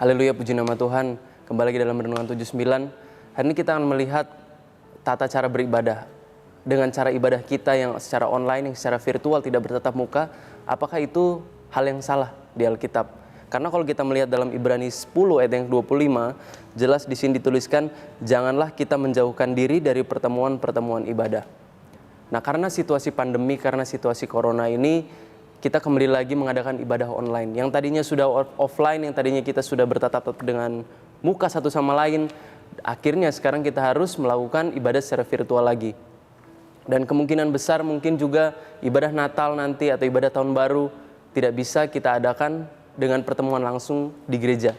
Haleluya, puji nama Tuhan. Kembali lagi dalam Renungan 79. Hari ini kita akan melihat tata cara beribadah. Dengan cara ibadah kita yang secara online, yang secara virtual, tidak bertatap muka, apakah itu hal yang salah di Alkitab? Karena kalau kita melihat dalam Ibrani 10 ayat yang 25, jelas di sini dituliskan, janganlah kita menjauhkan diri dari pertemuan-pertemuan ibadah. Nah, karena situasi pandemi, karena situasi corona ini, kita kembali lagi mengadakan ibadah online. Yang tadinya sudah offline, yang tadinya kita sudah bertatap dengan muka satu sama lain, akhirnya sekarang kita harus melakukan ibadah secara virtual lagi. Dan kemungkinan besar mungkin juga ibadah Natal nanti atau ibadah Tahun Baru tidak bisa kita adakan dengan pertemuan langsung di gereja.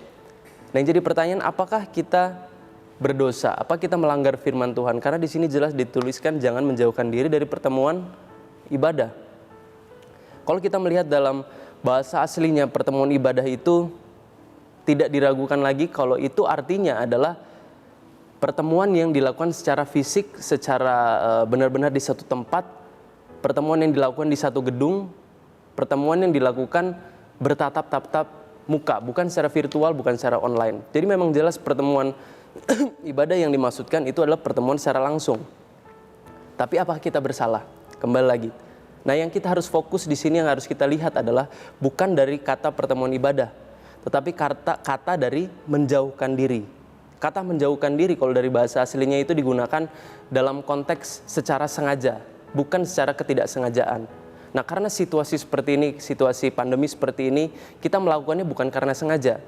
Nah, yang jadi pertanyaan, apakah kita berdosa? Apa kita melanggar firman Tuhan? Karena di sini jelas dituliskan jangan menjauhkan diri dari pertemuan ibadah. Kalau kita melihat dalam bahasa aslinya pertemuan ibadah itu tidak diragukan lagi kalau itu artinya adalah pertemuan yang dilakukan secara fisik, secara benar-benar di satu tempat, pertemuan yang dilakukan di satu gedung, pertemuan yang dilakukan bertatap-tatap muka, bukan secara virtual, bukan secara online. Jadi memang jelas pertemuan ibadah yang dimaksudkan itu adalah pertemuan secara langsung. Tapi apakah kita bersalah? Kembali lagi. Nah, yang kita harus fokus di sini yang harus kita lihat adalah bukan dari kata pertemuan ibadah, tetapi kata dari menjauhkan diri. Kata menjauhkan diri kalau dari bahasa aslinya itu digunakan dalam konteks secara sengaja, bukan secara ketidaksengajaan. Nah, karena situasi seperti ini, situasi pandemi seperti ini, kita melakukannya bukan karena sengaja.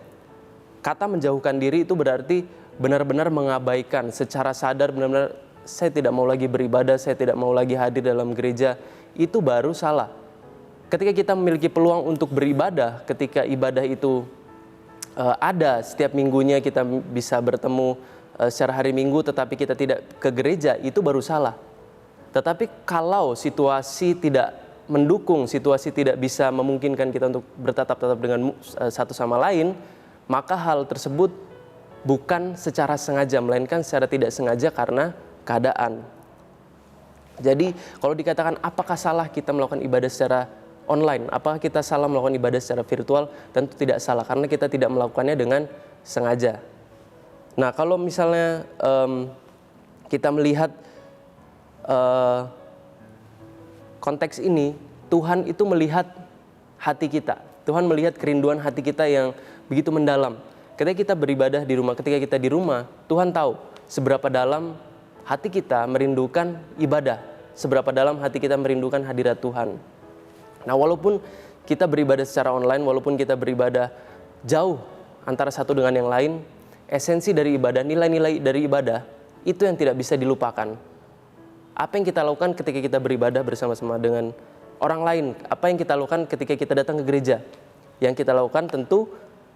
Kata menjauhkan diri itu berarti benar-benar mengabaikan secara sadar, benar-benar saya tidak mau lagi beribadah, saya tidak mau lagi hadir dalam gereja. Itu baru salah. Ketika kita memiliki peluang untuk beribadah, ketika ibadah itu ada setiap minggunya kita bisa bertemu secara hari Minggu tetapi kita tidak ke gereja, itu baru salah. Tetapi kalau situasi tidak mendukung, situasi tidak bisa memungkinkan kita untuk bertatap-tatap dengan satu sama lain, maka hal tersebut bukan secara sengaja, melainkan secara tidak sengaja karena keadaan. Jadi kalau dikatakan apakah salah kita melakukan ibadah secara online, apakah kita salah melakukan ibadah secara virtual? Tentu tidak salah karena kita tidak melakukannya dengan sengaja. Nah, kalau misalnya kita melihat konteks ini, Tuhan itu melihat hati kita. Tuhan melihat kerinduan hati kita yang begitu mendalam. Ketika kita beribadah di rumah, ketika kita di rumah, Tuhan tahu seberapa dalam hati kita merindukan ibadah, seberapa dalam hati kita merindukan hadirat Tuhan. Nah, walaupun kita beribadah secara online, walaupun kita beribadah jauh antara satu dengan yang lain, esensi dari ibadah, nilai-nilai dari ibadah, itu yang tidak bisa dilupakan. Apa yang kita lakukan ketika kita beribadah bersama-sama dengan orang lain? Apa yang kita lakukan ketika kita datang ke gereja? Yang kita lakukan tentu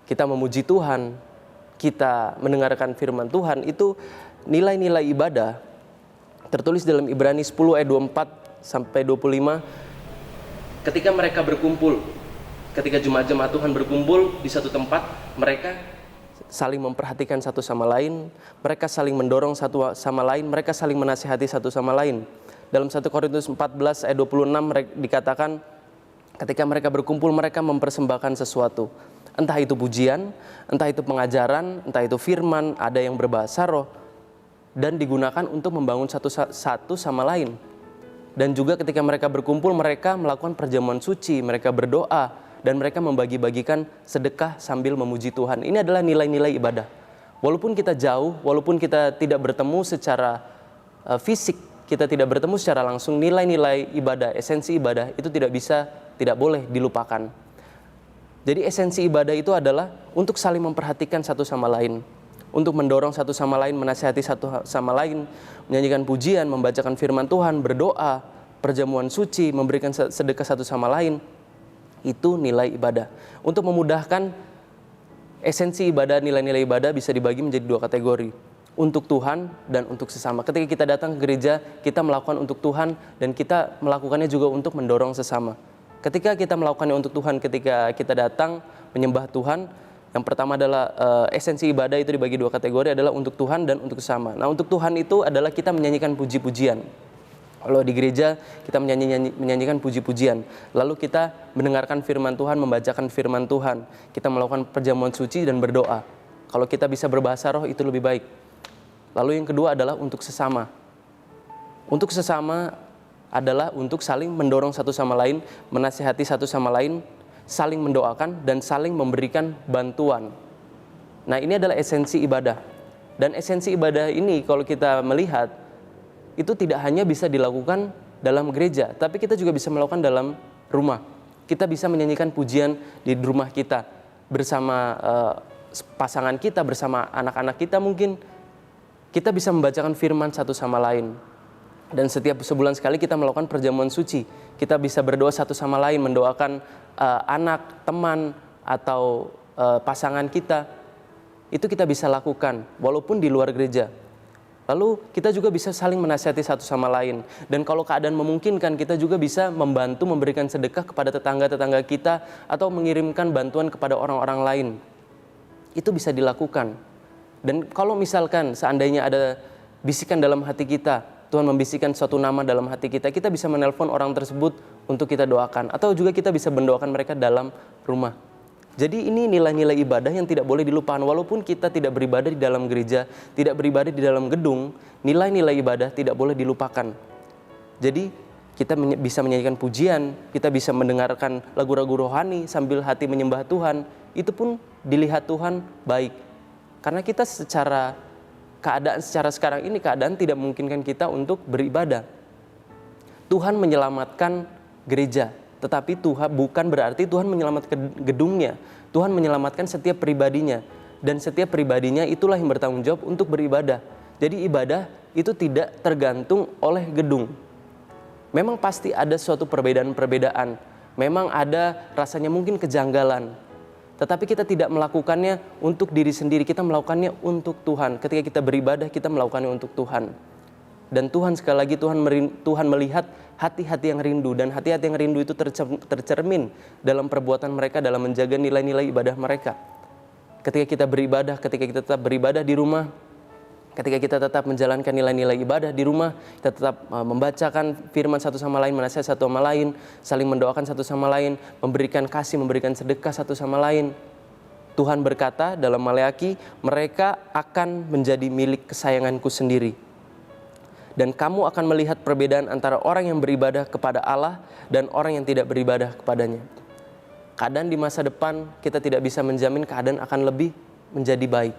kita memuji Tuhan, kita mendengarkan firman Tuhan, itu nilai-nilai ibadah tertulis dalam Ibrani 10 ayat 24 sampai 25. Ketika mereka berkumpul, ketika jemaat-jemaat Tuhan berkumpul di satu tempat, mereka saling memperhatikan satu sama lain, mereka saling mendorong satu sama lain, mereka saling menasihati satu sama lain. Dalam 1 Korintus 14 ayat 26 dikatakan, ketika mereka berkumpul, mereka mempersembahkan sesuatu. Entah itu pujian, entah itu pengajaran, entah itu firman, ada yang berbahasa roh, dan digunakan untuk membangun satu sama lain. Dan juga ketika mereka berkumpul, mereka melakukan perjamuan suci, mereka berdoa, dan mereka membagi-bagikan sedekah sambil memuji Tuhan. Ini adalah nilai-nilai ibadah. Walaupun kita jauh, walaupun kita tidak bertemu secara fisik, kita tidak bertemu secara langsung, nilai-nilai ibadah, esensi ibadah itu tidak boleh dilupakan. Jadi esensi ibadah itu adalah untuk saling memperhatikan satu sama lain, untuk mendorong satu sama lain, menasihati satu sama lain, menyanyikan pujian, membacakan firman Tuhan, berdoa, perjamuan suci, memberikan sedekah satu sama lain. Itu nilai ibadah. Untuk memudahkan, esensi ibadah, nilai-nilai ibadah bisa dibagi menjadi dua kategori. Untuk Tuhan dan untuk sesama. Ketika kita datang ke gereja, kita melakukan untuk Tuhan dan kita melakukannya juga untuk mendorong sesama. Ketika kita melakukannya untuk Tuhan, ketika kita datang menyembah Tuhan, yang pertama adalah esensi ibadah itu dibagi dua kategori, adalah untuk Tuhan dan untuk sesama. Nah, untuk Tuhan itu adalah kita menyanyikan puji-pujian. Kalau di gereja kita menyanyikan puji-pujian, lalu kita mendengarkan firman Tuhan, membacakan firman Tuhan, kita melakukan perjamuan suci dan berdoa. Kalau kita bisa berbahasa roh itu lebih baik. Lalu yang kedua adalah untuk sesama. Untuk sesama adalah untuk saling mendorong satu sama lain, menasihati satu sama lain, saling mendoakan dan saling memberikan bantuan. Nah, ini adalah esensi ibadah. Dan esensi ibadah ini kalau kita melihat, itu tidak hanya bisa dilakukan dalam gereja, tapi kita juga bisa melakukan dalam rumah. Kita bisa menyanyikan pujian di rumah kita, bersama pasangan kita, bersama anak-anak kita mungkin. Kita bisa membacakan firman satu sama lain. Dan setiap sebulan sekali kita melakukan perjamuan suci. Kita bisa berdoa satu sama lain, mendoakan anak, teman, atau pasangan kita. Itu kita bisa lakukan, walaupun di luar gereja. Lalu kita juga bisa saling menasihati satu sama lain. Dan kalau keadaan memungkinkan, kita juga bisa membantu memberikan sedekah kepada tetangga-tetangga kita atau mengirimkan bantuan kepada orang-orang lain. Itu bisa dilakukan. Dan kalau misalkan seandainya ada bisikan dalam hati kita, Tuhan membisikkan suatu nama dalam hati kita, kita bisa menelpon orang tersebut untuk kita doakan. Atau juga kita bisa mendoakan mereka dalam rumah. Jadi ini nilai-nilai ibadah yang tidak boleh dilupakan. Walaupun kita tidak beribadah di dalam gereja, tidak beribadah di dalam gedung, nilai-nilai ibadah tidak boleh dilupakan. Jadi kita bisa menyanyikan pujian, kita bisa mendengarkan lagu-lagu rohani sambil hati menyembah Tuhan. Itu pun dilihat Tuhan baik. Karena kita secara sekarang ini keadaan tidak memungkinkan kita untuk beribadah. Tuhan menyelamatkan gereja. Tetapi Tuhan bukan berarti Tuhan menyelamatkan gedungnya. Tuhan menyelamatkan setiap pribadinya. Dan setiap pribadinya itulah yang bertanggung jawab untuk beribadah. Jadi ibadah itu tidak tergantung oleh gedung. Memang pasti ada suatu perbedaan-perbedaan. Memang ada rasanya mungkin kejanggalan. Tetapi kita tidak melakukannya untuk diri sendiri. Kita melakukannya untuk Tuhan. Ketika kita beribadah, kita melakukannya untuk Tuhan. Dan Tuhan sekali lagi Tuhan melihat hati-hati yang rindu, dan hati-hati yang rindu itu tercermin dalam perbuatan mereka dalam menjaga nilai-nilai ibadah mereka. Ketika kita beribadah, ketika kita tetap beribadah di rumah, ketika kita tetap menjalankan nilai-nilai ibadah di rumah, kita tetap membacakan firman satu sama lain, menasihati satu sama lain, saling mendoakan satu sama lain, memberikan kasih, memberikan sedekah satu sama lain. Tuhan berkata dalam Maleakhi, mereka akan menjadi milik kesayanganku sendiri. Dan kamu akan melihat perbedaan antara orang yang beribadah kepada Allah dan orang yang tidak beribadah kepadanya. Keadaan di masa depan kita tidak bisa menjamin keadaan akan lebih menjadi baik.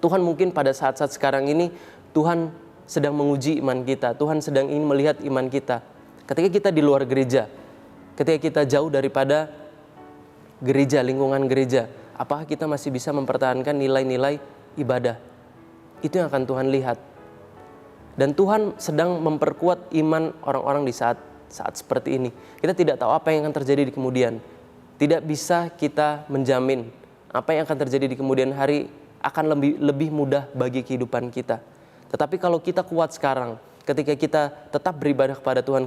Tuhan mungkin pada saat-saat sekarang ini Tuhan sedang menguji iman kita. Tuhan sedang ingin melihat iman kita. Ketika kita di luar gereja, ketika kita jauh daripada gereja, lingkungan gereja, apakah kita masih bisa mempertahankan nilai-nilai ibadah? Itu yang akan Tuhan lihat. Dan Tuhan sedang memperkuat iman orang-orang di saat seperti ini. Kita tidak tahu apa yang akan terjadi di kemudian. Tidak bisa kita menjamin apa yang akan terjadi di kemudian hari akan lebih mudah bagi kehidupan kita. Tetapi kalau kita kuat sekarang, ketika kita tetap beribadah kepada Tuhan,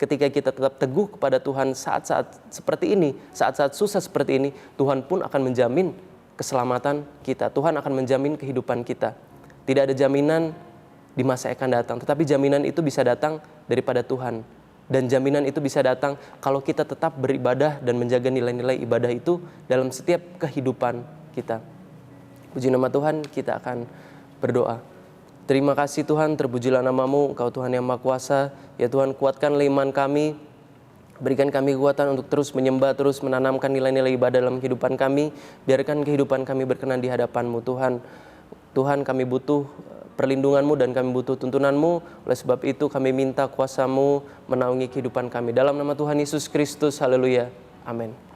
ketika kita tetap teguh kepada Tuhan saat-saat seperti ini, saat-saat susah seperti ini, Tuhan pun akan menjamin keselamatan kita. Tuhan akan menjamin kehidupan kita. Tidak ada jaminan di masa akan datang, tetapi jaminan itu bisa datang daripada Tuhan. Dan jaminan itu bisa datang kalau kita tetap beribadah dan menjaga nilai-nilai ibadah itu dalam setiap kehidupan kita. Puji nama Tuhan, kita akan berdoa. Terima kasih Tuhan, terpujilah nama-Mu, Engkau Tuhan yang Maha Kuasa. Ya Tuhan, kuatkanlah iman kami, berikan kami kekuatan untuk terus menyembah, terus menanamkan nilai-nilai ibadah dalam kehidupan kami. Biarkan kehidupan kami berkenan di hadapan-Mu Tuhan. Tuhan, kami butuh perlindungan-Mu dan kami butuh tuntunan-Mu. Oleh sebab itu kami minta kuasa-Mu menaungi kehidupan kami. Dalam nama Tuhan Yesus Kristus, haleluya, amin.